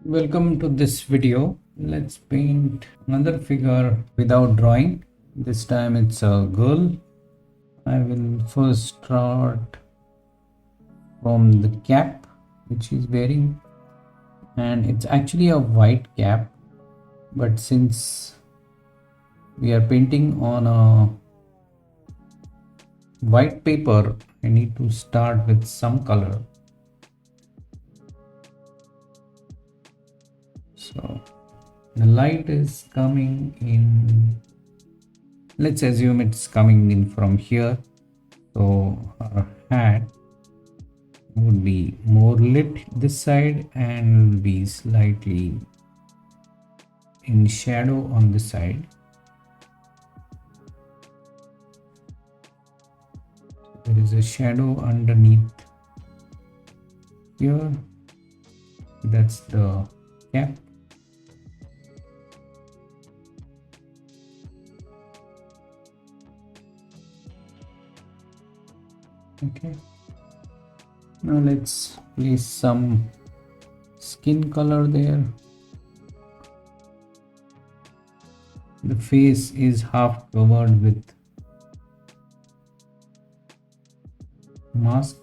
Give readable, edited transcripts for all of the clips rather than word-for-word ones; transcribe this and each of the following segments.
Welcome to this video. Let's paint another figure without drawing. This time it's a girl. I will first start from the cap which she's wearing, and it's actually a white cap, but since we are painting on a white paper, I need to start with some color. So the light is coming in, let's assume it's coming in from here, so her hat would be more lit this side and will be slightly in shadow on this side. There is a shadow underneath here. That's the cap. Okay, now let's place some skin color there. The face is half covered with mask,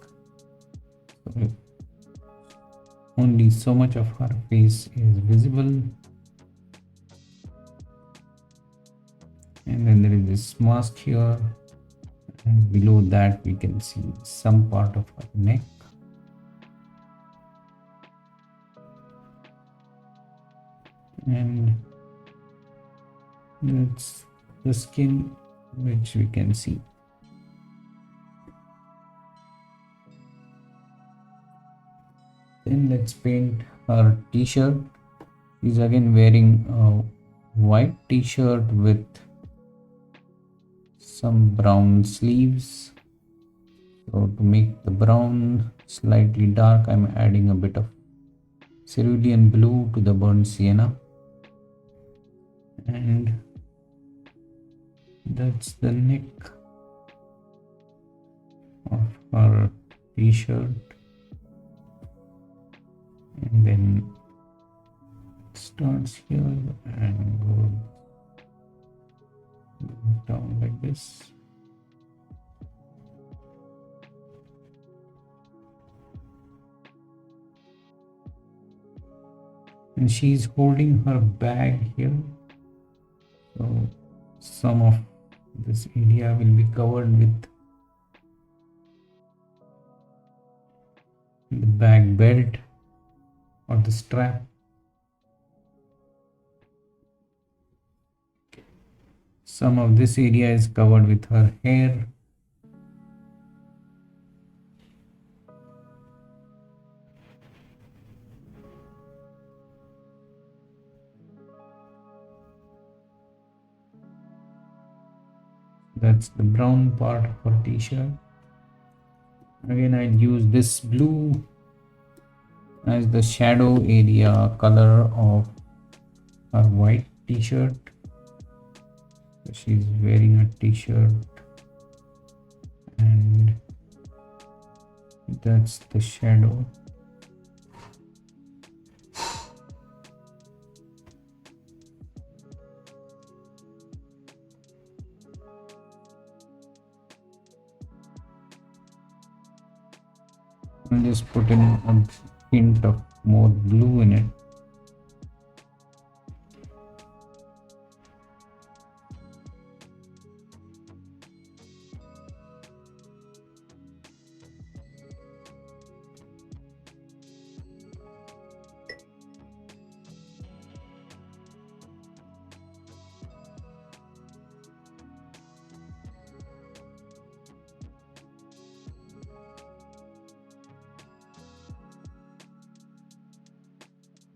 so only so much of her face is visible, and then there is this mask here, and below that we can see some part of her neck. And that's the skin which we can see. Then let's paint her t-shirt. She's again wearing a white t-shirt with some brown sleeves. So to make the brown slightly dark, I'm adding a bit of cerulean blue to the burnt sienna. And that's the neck of her t-shirt, and then it starts here and goes down like this. And she's holding her bag here, so some of this area will be covered with the bag belt or the strap. Some of this area is covered with her hair. That's the brown part of her t-shirt. Again, I'll use this blue as the shadow area color of her white t-shirt. So she's wearing a t-shirt, and that's the shadow. I'll just put in a hint of more blue in it.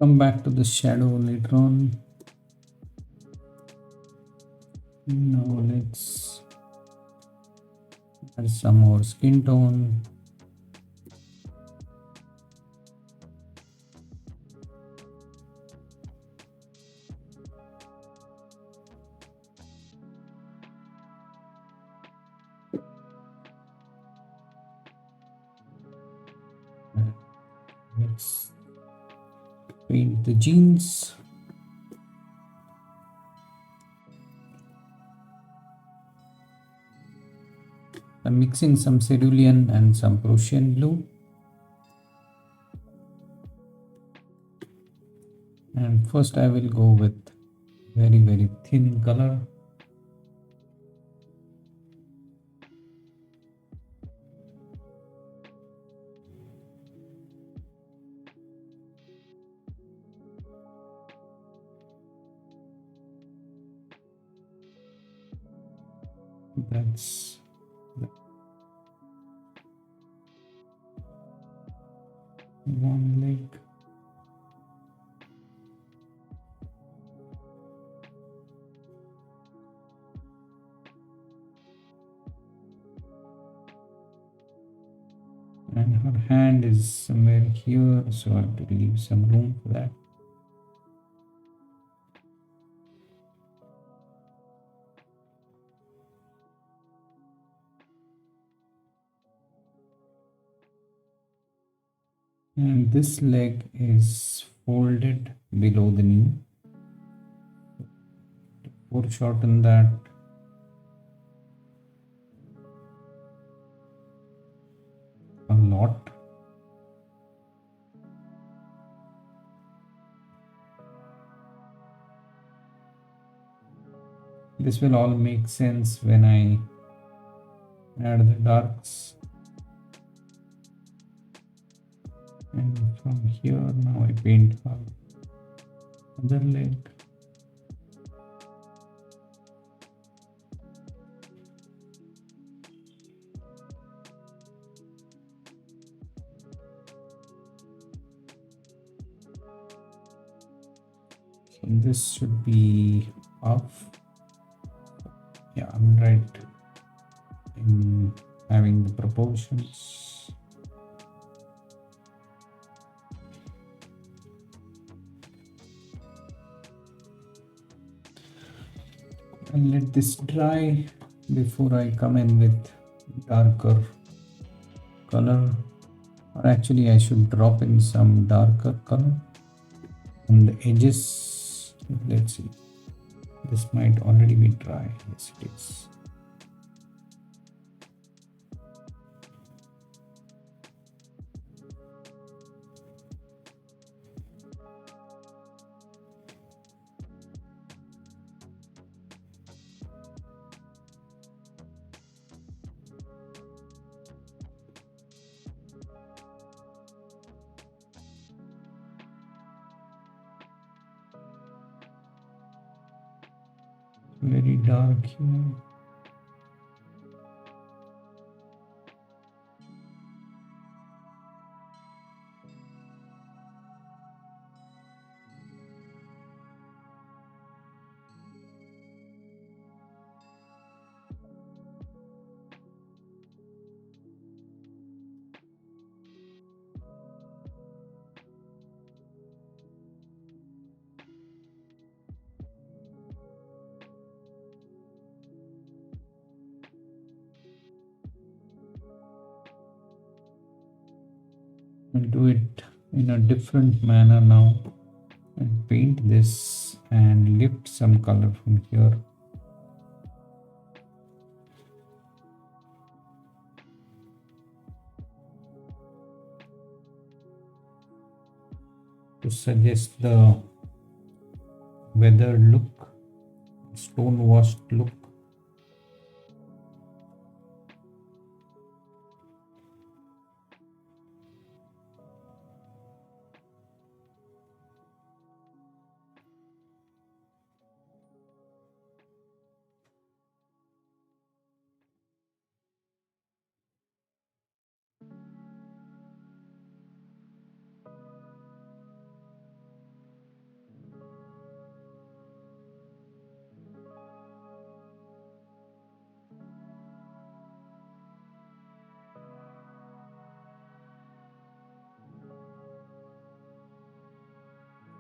Come back to the shadow later on. Now let's add some more skin tone. Let's paint the jeans. I'm mixing some cerulean and some Prussian blue. And first I will go with very thin color. That's one leg. And her hand is somewhere here, so I have to leave some room for that. And this leg is folded below the knee. Foreshorten that. A lot. This will all make sense when I add the darks. And from here now I paint her other leg. So this should be off. Yeah, I'm right in having the proportions. I'll let this dry before I come in with darker color. Or actually I should drop in some darker color on the edges. Let's see. This might already be dry. Yes, it is. Very dark here. And do it in a different manner now and paint this and lift some color from here. To suggest the weathered look, stone washed look.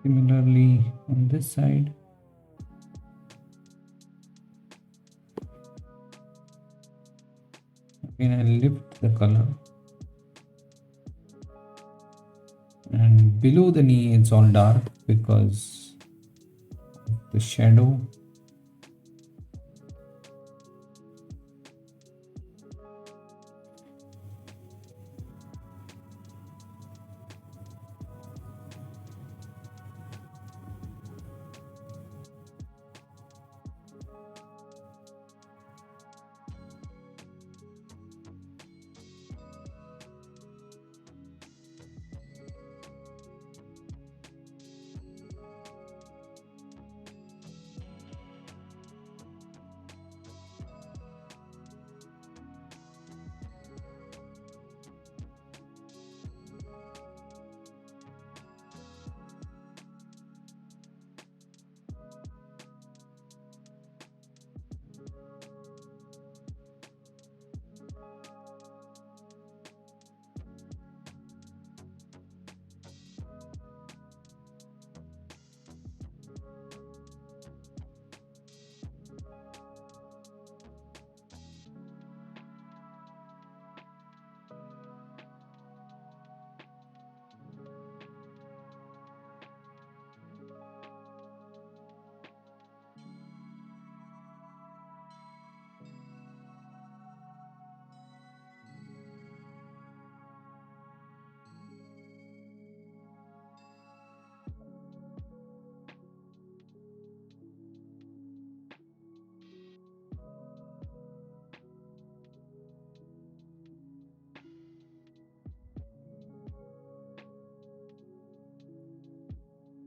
Similarly on this side. Again I lift the color and below the knee it's all dark because of the shadow.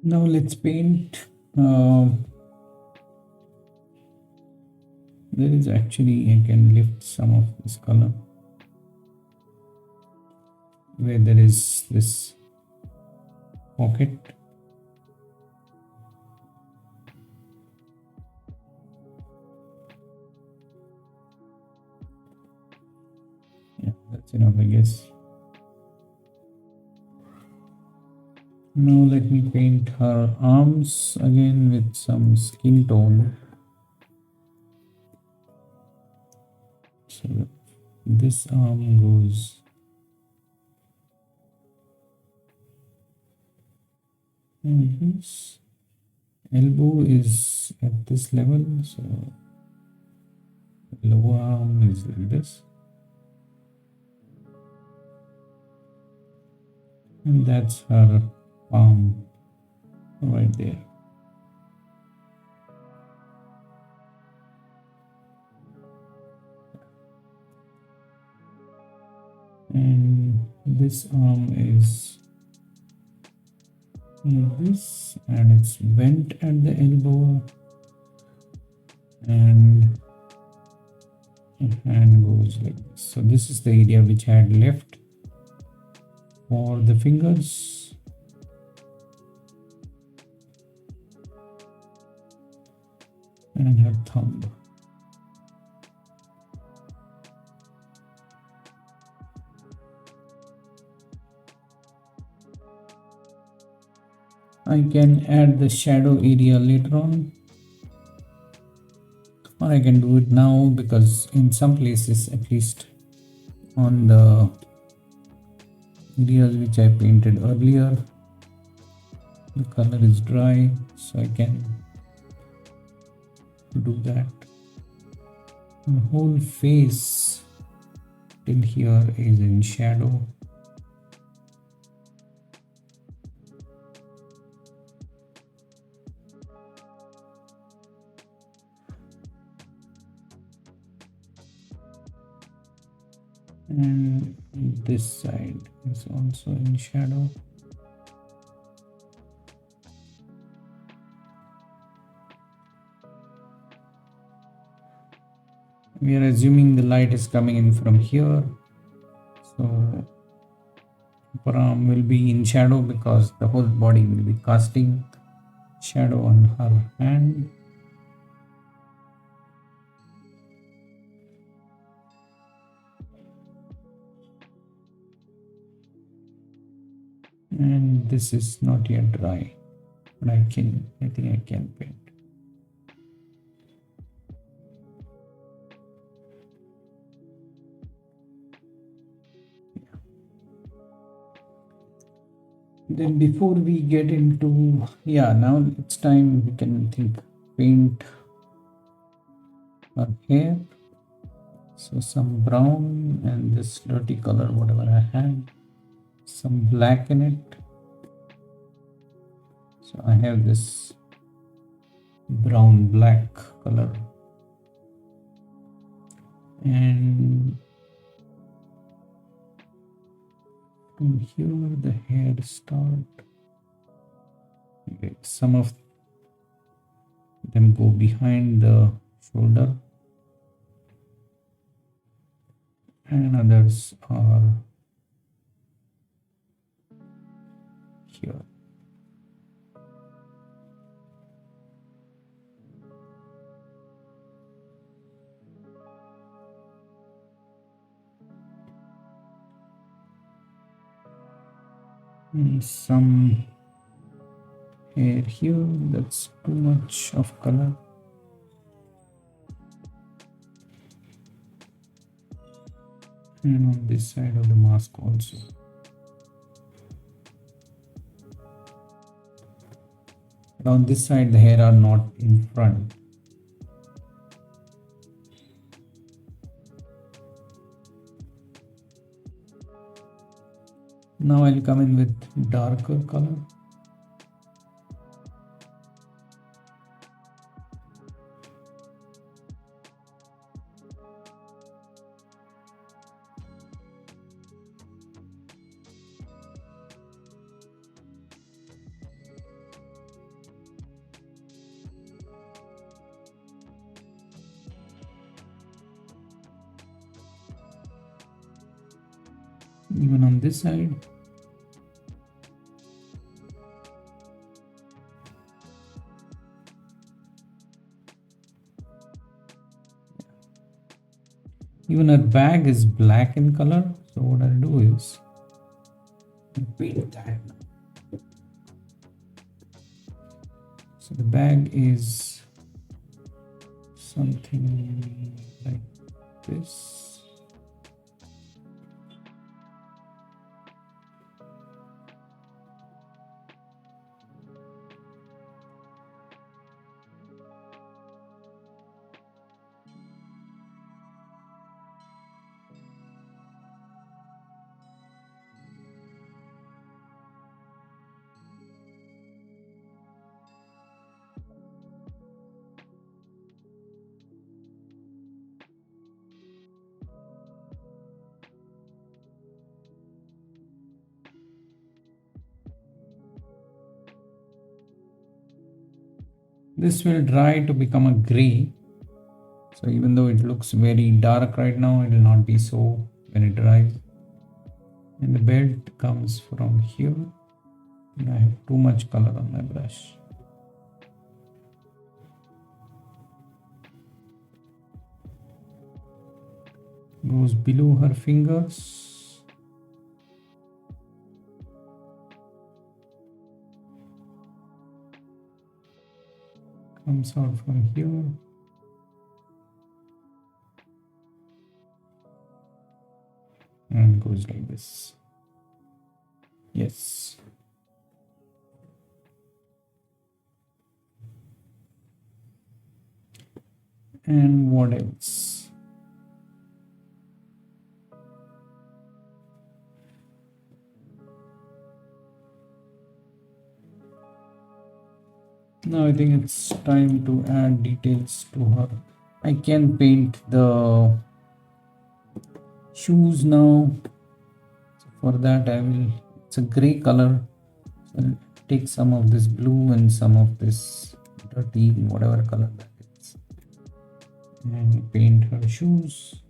Now let's paint. There is actually, I can lift some of this color where there is this pocket. Yeah, that's enough, I guess. Now let me paint her arms again with some skin tone. So this arm goes like this. Elbow is at this level, so lower arm is like this. And that's her palm right there. And this arm is like this, and it's bent at the elbow, and the hand goes like this. So this is the area which I had left for the fingers. And her thumb. I can add the shadow area later on, or I can do it now, because in some places, at least on the areas which I painted earlier, the color is dry, so I can do that. The whole face till here is in shadow. And this side is also in shadow. We are assuming the light is coming in from here, so upper arm will be in shadow because the whole body will be casting shadow on her hand. And this is not yet dry, but I think I can paint. Then before we get into, yeah, now it's time we can think paint our hair. So some brown and this dirty color, whatever I had, some black in it. So I have this brown black color, and from here the hair start. Okay, some of them go behind the shoulder and others are here. And some hair here, that's too much of color. And on this side of the mask also. But on this side the hair are not in front. Now I'll come in with darker color. Even on this side. Even her bag is black in color. So what I'll do is paint that now. So the bag is something like this. This will dry to become a gray. So even though it looks very dark right now, it will not be so when it dries. And the belt comes from here. And I have too much color on my brush. Goes below her fingers. Comes out from here. And goes like this. Yes. And what else? Now I think it's time to add details to her. I can paint the shoes now. So for that I will, it's a gray color. So I'll take some of this blue and some of this dirty, whatever color that is, and paint her shoes.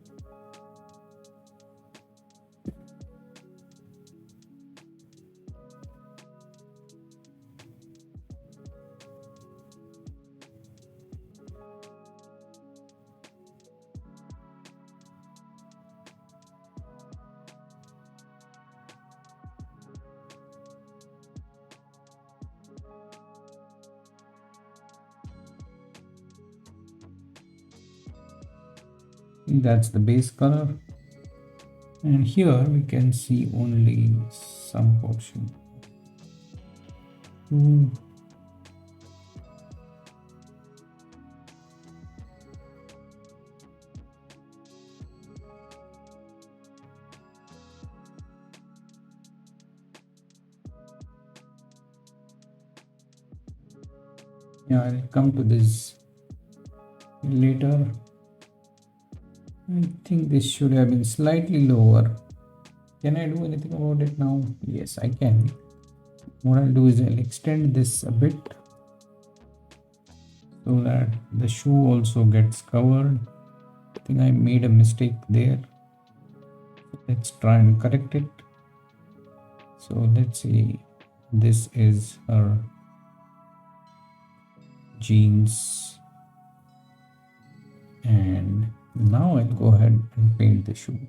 That's the base color, and here we can see only some portion. to yeah, I'll come to this later. I think this should have been slightly lower. Can I do anything about it now? Yes, I can. What I'll do is I'll extend this a bit so that the shoe also gets covered. I think I made a mistake there. Let's try and correct it. So let's see, this is her jeans, and now I'll go ahead and paint the shoe.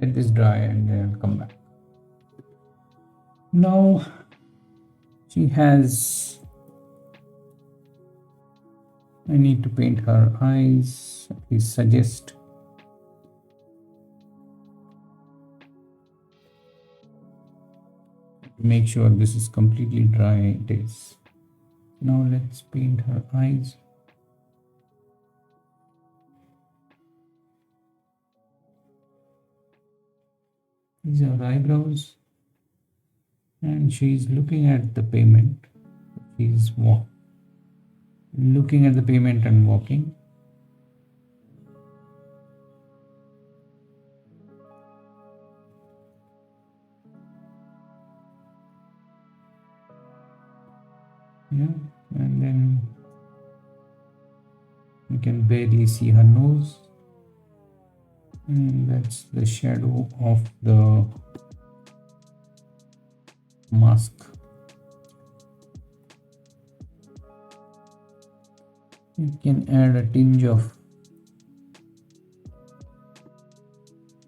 Let this dry and then I'll come back. Now she has, I need to paint her eyes. Please suggest. Make sure this is completely dry. It is. Now let's paint her eyes. These are eyebrows, and she's looking at the pavement. She's looking at the pavement and walking. Yeah, and then you can barely see her nose, and that's the shadow of the mask. You can add a tinge of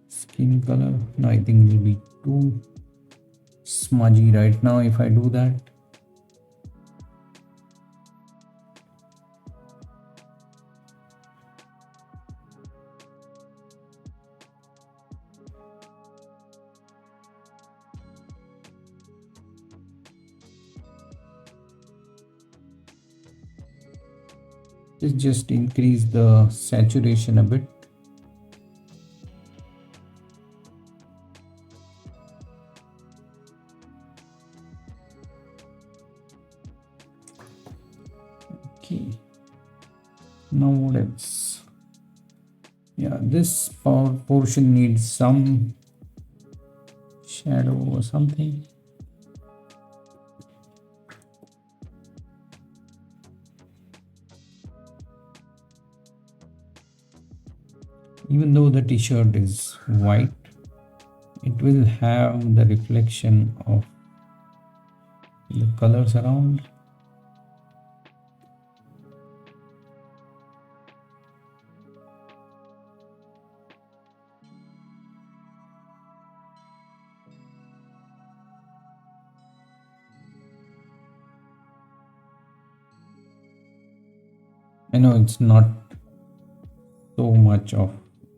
skin color. No, I think it will be too smudgy right now if I do that. Let's just increase the saturation a bit. Okay. Now what else? Yeah, this portion needs some shadow or something. Even though the t-shirt is white, it will have the reflection of the colors around. I know it's not so much of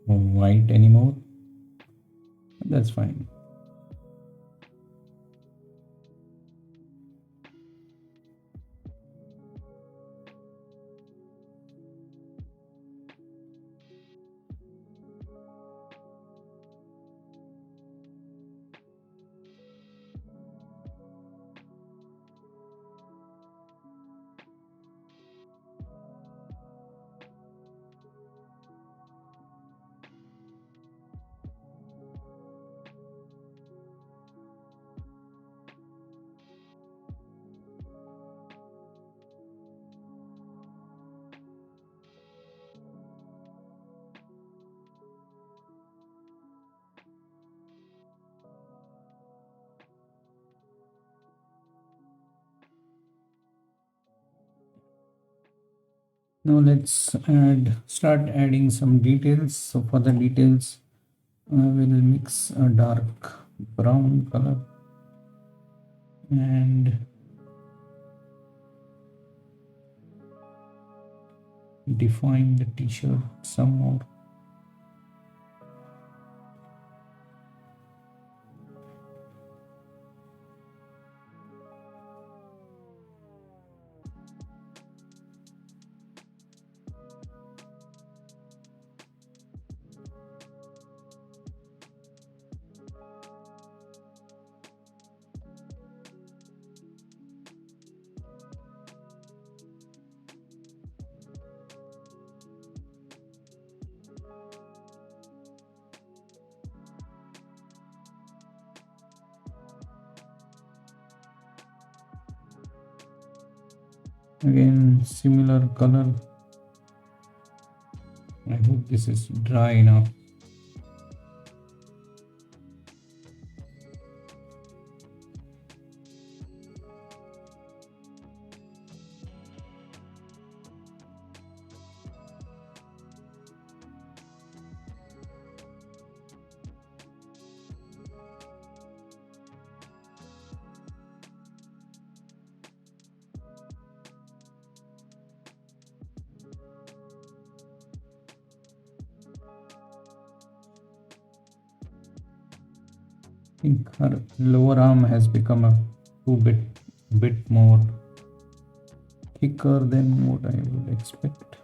white anymore. That's fine. Now let's start adding some details. So for the details, I will mix a dark brown color and define the t-shirt some more. Again, similar color. I hope this is dry enough. I think her lower arm has become a bit more thicker than what I would expect.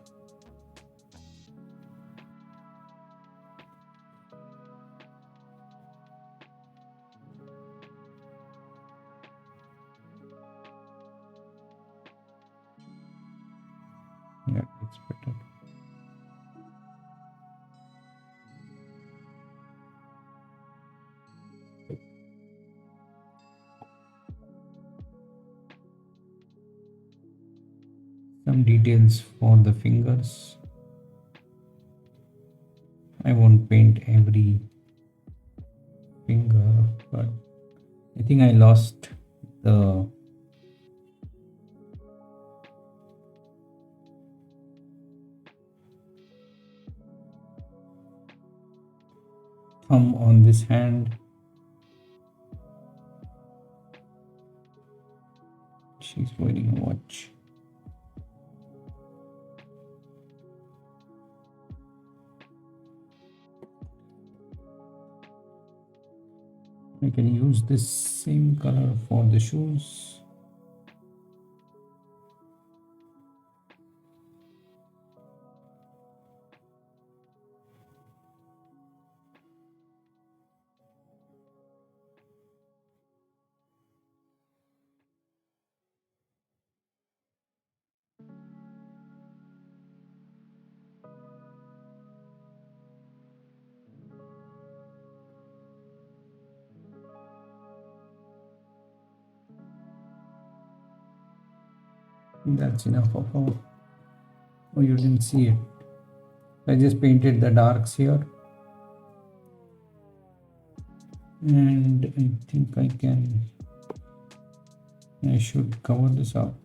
Yeah, it's better. Some details for the fingers. I won't paint every finger, but I think I lost the thumb on this hand. She's wearing a watch. I can use this same color for the shoes. That's enough of her. Oh, you didn't see it. I just painted the darks here. And I think I should cover this up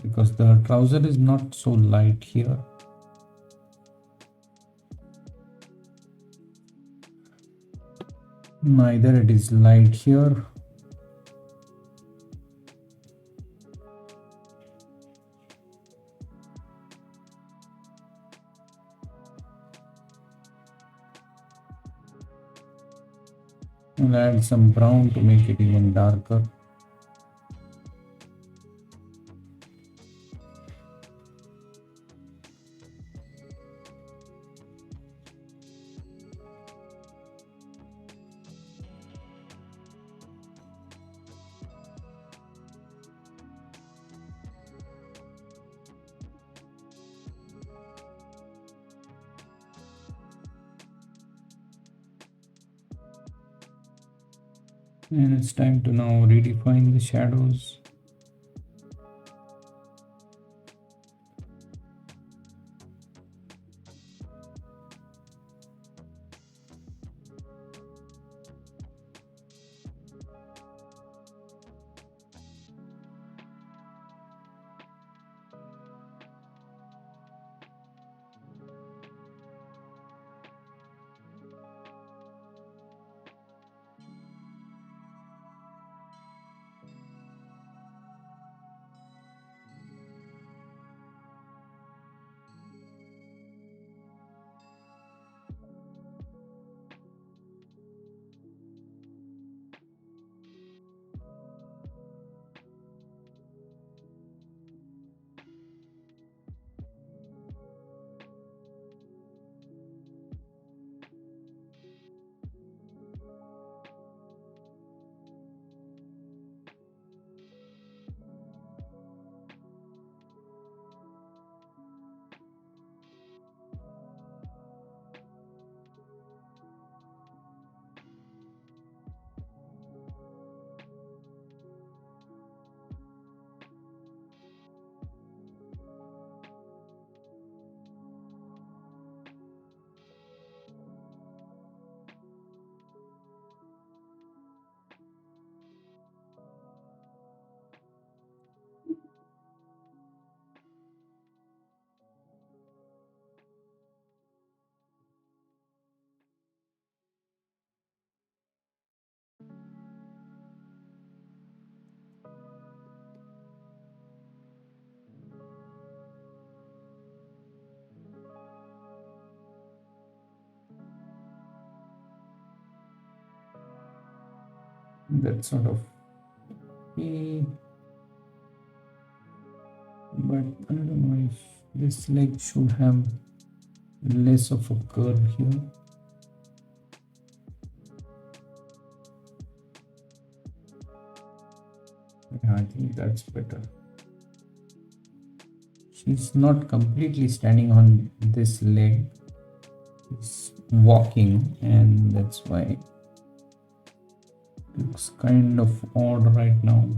because the trouser is not so light here. Neither it is light here. I'll add some brown to make it even darker. And it's time to now redefine the shadows. That's sort of okay, but I don't know if this leg should have less of a curve here. Yeah, I think that's better. She's not completely standing on this leg, she's walking, and that's why it looks kind of odd right now.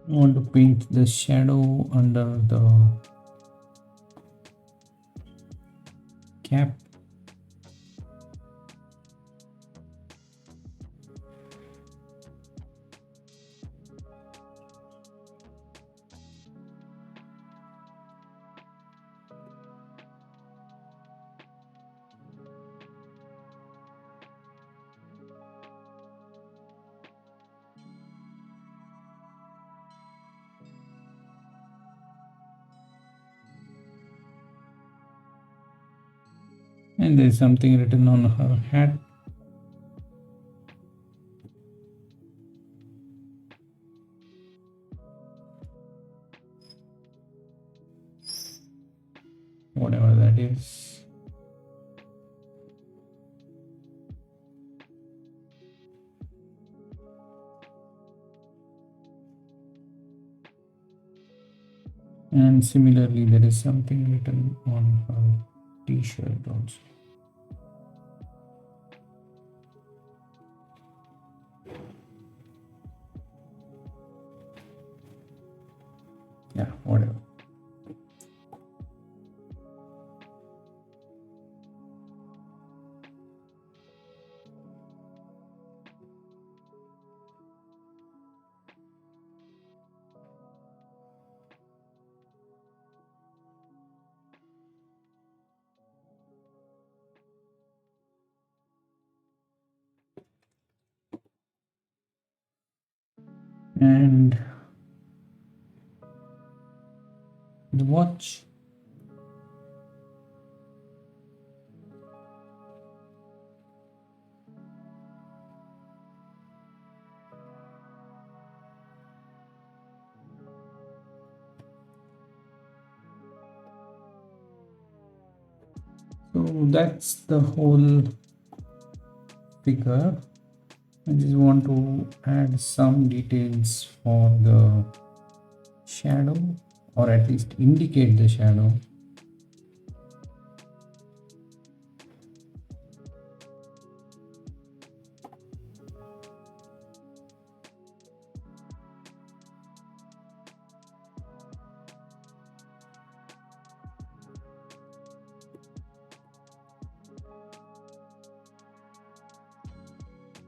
I want to paint the shadow under the cap. And there's something written on her hat. Whatever that is. And similarly, there is something written on her t-shirt also. Yeah, whatever. And the watch. So that's the whole figure. I just want to add some details for the shadow, or at least indicate the shadow.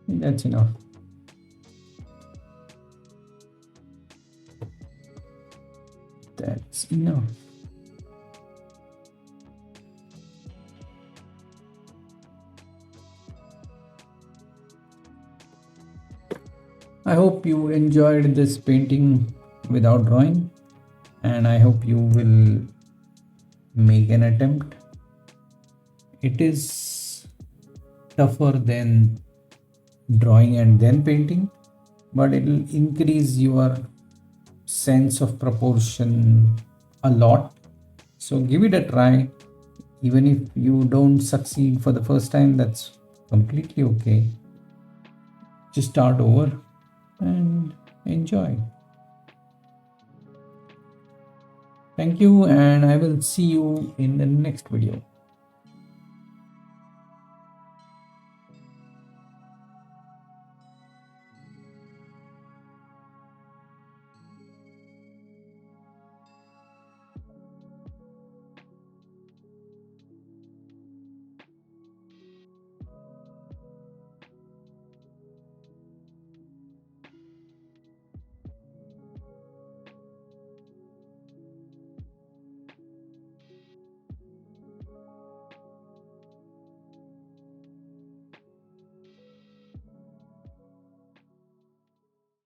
That's enough. That's enough. I hope you enjoyed this painting without drawing, and I hope you will make an attempt. It is tougher than drawing and then painting, but it will increase your sense of proportion a lot. So give it a try. Even if you don't succeed for the first time, that's completely okay. Just start over and enjoy. Thank you, and I will see you in the next video.